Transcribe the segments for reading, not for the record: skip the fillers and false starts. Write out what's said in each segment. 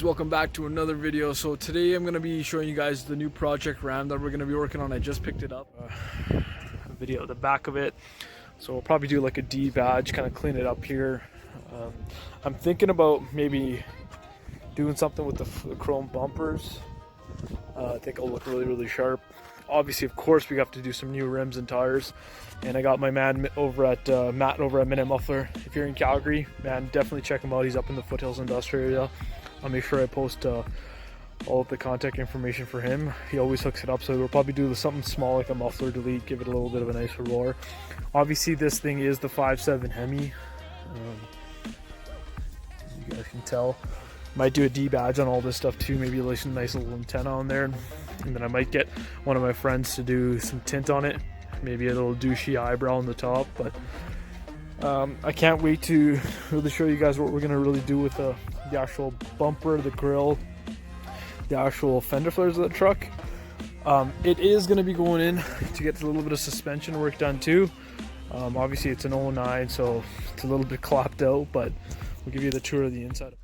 Welcome back to another video. So today I'm going to be showing you guys the new project Ram that we're going to be working on. I just picked it up. A video of the back of it. So we'll probably do like a D badge, kind of clean it up here. I'm thinking about maybe doing something with the chrome bumpers. I think it'll look really sharp. Obviously, of course, we have to do some new rims and tires. And I got my man over at Matt over at Minute Muffler. If you're in Calgary, man, definitely check him out. He's up in the Foothills Industrial area. I'll make sure I post all of the contact information for him. He always hooks it up, so we'll probably do something small like a muffler delete, give it a little bit of a nicer roar. Obviously, this thing is the 5.7 Hemi. As you guys can tell. Might do a D badge on all this stuff too, maybe like some nice little antenna on there. And then I might get one of my friends to do some tint on it, maybe a little douchey eyebrow on the top. But I can't wait to really show you guys what we're gonna really do with the actual bumper, the grill, the actual fender flares of the truck. It is gonna be going in to get a little bit of suspension work done too. Obviously it's an 09, so it's a little bit clapped out, but we'll give you the tour of the inside.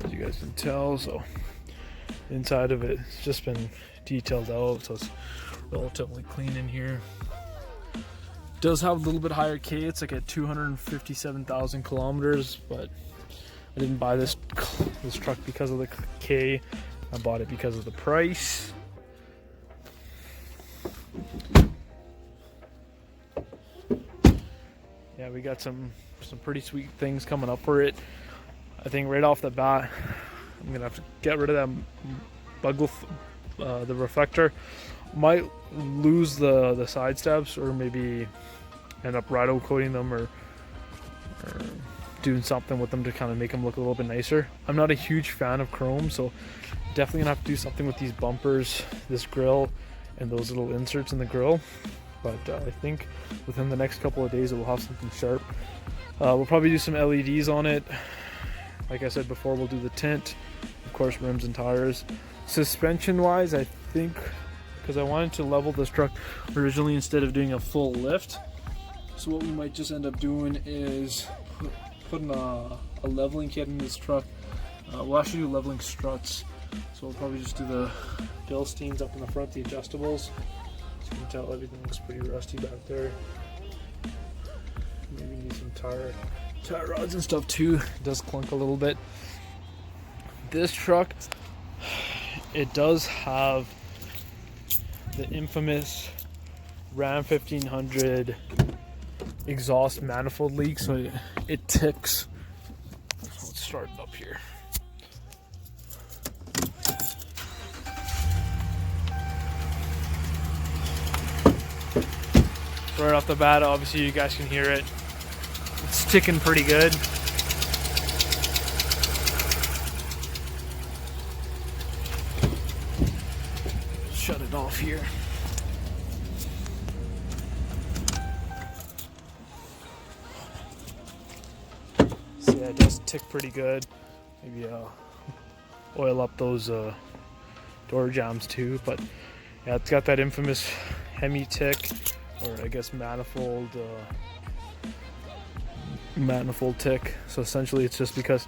As you guys can tell, so inside of it's just been detailed out, so it's relatively clean in here. Does have a little bit higher K. It's like at 257,000 kilometers, but I didn't buy this truck because of the K. I bought it because of the price. Yeah, we got some pretty sweet things coming up for it. I think right off the bat, I'm gonna have to get rid of that the reflector. Might lose the side steps, or maybe end up Rhino coating them, or doing something with them to kind of make them look a little bit nicer. I'm not a huge fan of chrome, so definitely gonna have to do something with these bumpers, this grill, and those little inserts in the grill. But I think within the next couple of days it will have something sharp. We'll probably do some LEDs on it. Like I said before, we'll do the tint, of course, rims and tires. Suspension wise, I think, because I wanted to level this truck originally instead of doing a full lift, so what we might just end up doing is putting a leveling kit in this truck. We'll actually do leveling struts, so we'll probably just do the bilsteins up in the front, the adjustables. As you can tell, everything looks pretty rusty back there. Maybe need some tire rods and stuff too. It does clunk a little bit. This truck, it does have the infamous Ram 1500 exhaust manifold leak, so it ticks. Let's start it up here. Right off the bat, obviously you guys can hear it. It's ticking pretty good. Shut it off here. So yeah, it does tick pretty good. Maybe oil up those door jambs too. But yeah, it's got that infamous Hemi tick, or I guess manifold tick. So essentially it's just because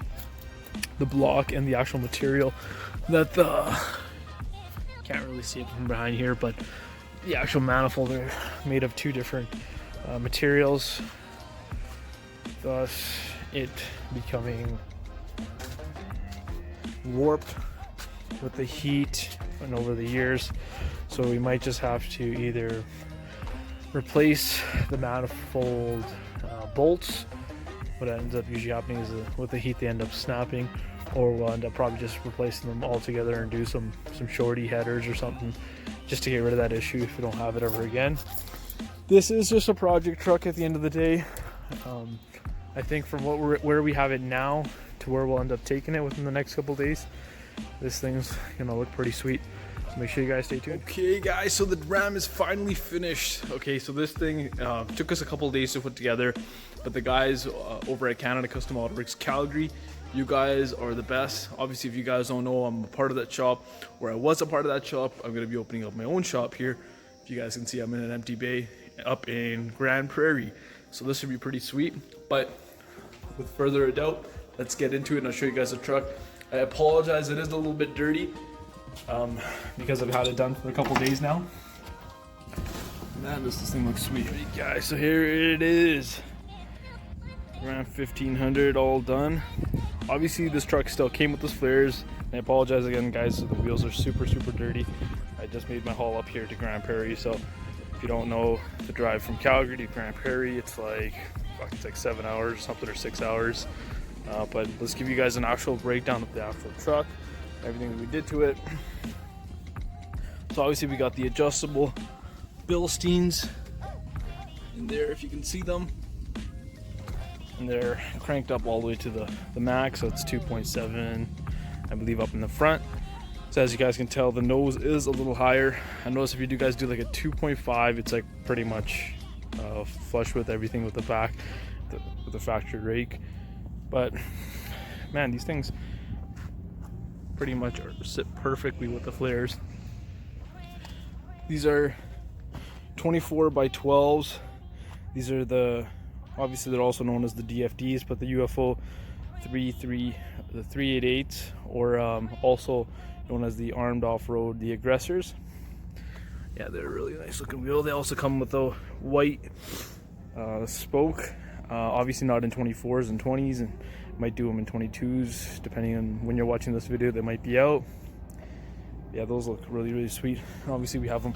the block and the actual material that can't really see it from behind here, but the actual manifold are made of two different materials, thus it becoming warped with the heat and over the years. So we might just have to either replace the manifold bolts. What ends up usually happening is with the heat they end up snapping, or we'll end up probably just replacing them all together and do some shorty headers or something, just to get rid of that issue if we don't have it ever again. This is just a project truck at the end of the day. I think from where we have it now to where we'll end up taking it within the next couple days, this thing's gonna look pretty sweet. So make sure you guys stay tuned. Okay guys, so the Ram is finally finished. Okay, so this thing took us a couple days to put together, but the guys over at Canada Custom Auto Works Calgary, you guys are the best. Obviously, if you guys don't know, I'm a part of that shop, or I was a part of that shop. I'm gonna be opening up my own shop here. If you guys can see, I'm in an empty bay up in Grand Prairie. So this should be pretty sweet. But with further ado, let's get into it and I'll show you guys the truck. I apologize, it is a little bit dirty because I've had it done for a couple days now. Man, this thing looks sweet. All right, guys, so here it is. Around 1500 all done. Obviously this truck still came with those flares. And I apologize again, guys, the wheels are super dirty. I just made my haul up here to Grand Prairie, so if you don't know the drive from Calgary to Grand Prairie, it's like 7 hours or something, or 6 hours. But let's give you guys an actual breakdown of the actual truck, everything that we did to it. So obviously we got the adjustable bilsteins in there, if you can see them. And they're cranked up all the way to the max, so it's 2.7, I believe, up in the front. So as you guys can tell, the nose is a little higher. I notice if you guys do like a 2.5, it's like pretty much flush with everything with the back, with the factory rake. But man, these things pretty much sit perfectly with the flares. These are 24 by 12s. These are obviously they're also known as the DFDs, but the UFO 388s, or also known as the armed off-road, the aggressors. Yeah, they're a really nice looking wheel. They also come with a white spoke, obviously not in 24s and 20s, and might do them in 22s depending on when you're watching this video. They might be out. Yeah, those look really sweet. Obviously we have them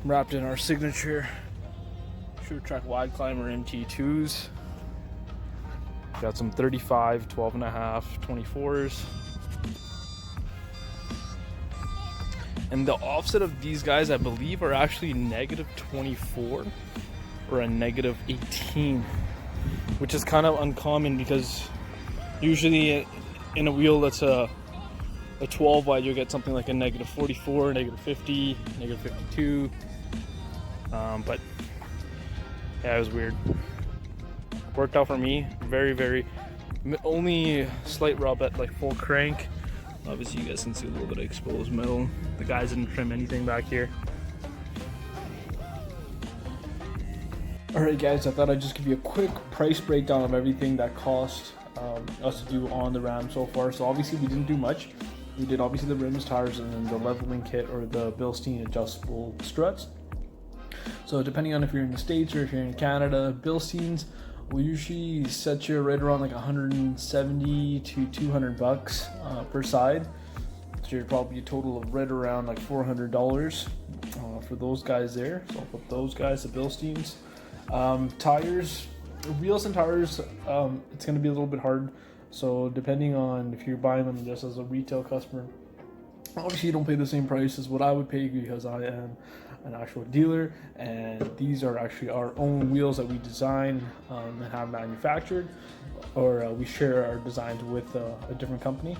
wrapped in our signature Suretrac Wide Climber MT2s. Got some 35, 12.5, 24s. And the offset of these guys, I believe, are actually -24 or a -18, which is kind of uncommon because usually in a wheel that's a 12 wide, you'll get something like a -44, -50, -52. But yeah, it was weird. Worked out for me. Very only slight rub at like full crank. Obviously you guys can see a little bit of exposed metal. The guys didn't trim anything back here. Alright guys, I thought I'd just give you a quick price breakdown of everything that cost us to do on the Ram so far. So obviously we didn't do much. We did obviously the rims, tires, and then the leveling kit, or the bilstein adjustable struts. So depending on if you're in the States or if you're in Canada, bilsteins will usually set you right around like 170 to 200 bucks per side. So you're probably a total of right around like $400 for those guys there. So I'll put those guys, the bilsteins. Tires, wheels and tires, it's going to be a little bit hard. So depending on if you're buying them just as a retail customer, obviously you don't pay the same price as what I would pay because I am an actual dealer, and these are actually our own wheels that we design and have manufactured, or we share our designs with a different company.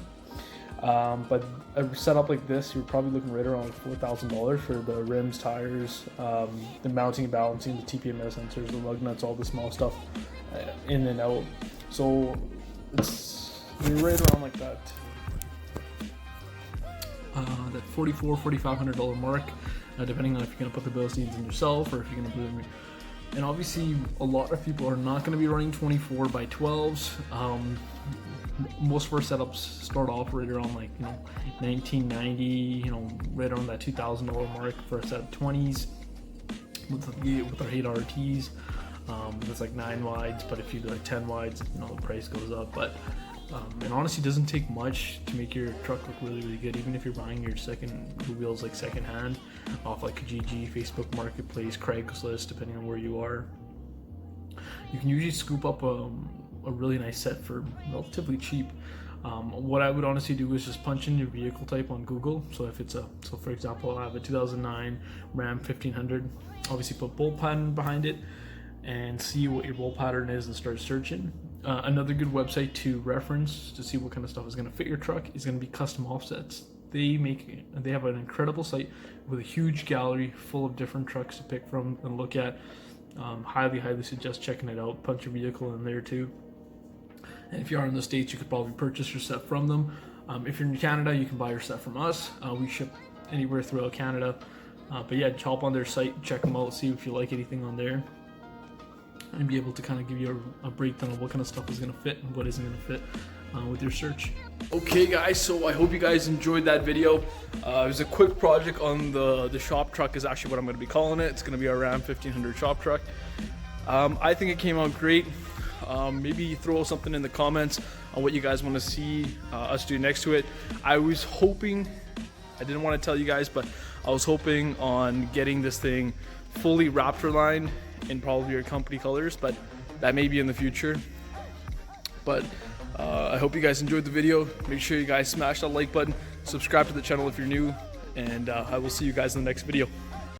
But a setup like this, you're probably looking right around $4,000 for the rims, tires, the mounting and balancing, the TPMS sensors, the lug nuts, all the small stuff in and out. So you're right around like that $4,500 mark, depending on if you're going to put the bilsteins in yourself or if you're going to put them. And obviously a lot of people are not going to be running 24 by 12s. Most of our setups start off right around like, $1,990, right around that $2,000 mark for a set of 20s with our 8 RTs. It's like 9 wides, but if you do like 10 wides, the price goes up. But and honestly, it doesn't take much to make your truck look really good, even if you're buying your wheels like secondhand off like Kijiji, Facebook Marketplace, Craigslist, depending on where you are. You can usually scoop up a really nice set for relatively cheap. What I would honestly do is just punch in your vehicle type on Google. So if it's for example, I have a 2009 Ram 1500, obviously put bolt pattern behind it and see what your bolt pattern is and start searching. Another good website to reference to see what kind of stuff is going to fit your truck is going to be Custom Offsets. They have an incredible site with a huge gallery full of different trucks to pick from and look at. Highly suggest checking it out. Punch your vehicle in there too. And if you are in the States, you could probably purchase your set from them. If you're in Canada, you can buy your set from us. We ship anywhere throughout Canada. But yeah, hop on their site, check them out, see if you like anything on there, and be able to kind of give you a breakdown of what kind of stuff is going to fit and what isn't going to fit. with your search. Okay guys, so I hope you guys enjoyed that video. It was a quick project on the shop truck is actually what I'm going to be calling it. It's going to be our Ram 1500 shop truck. I think it came out great. Maybe throw something in the comments on what you guys want to see us do next to it. I was hoping, I didn't want to tell you guys, but I was hoping on getting this thing fully Raptor lined in probably your company colors, but that may be in the future. But I hope you guys enjoyed the video. Make sure you guys smash that like button, subscribe to the channel if you're new, and I will see you guys in the next video.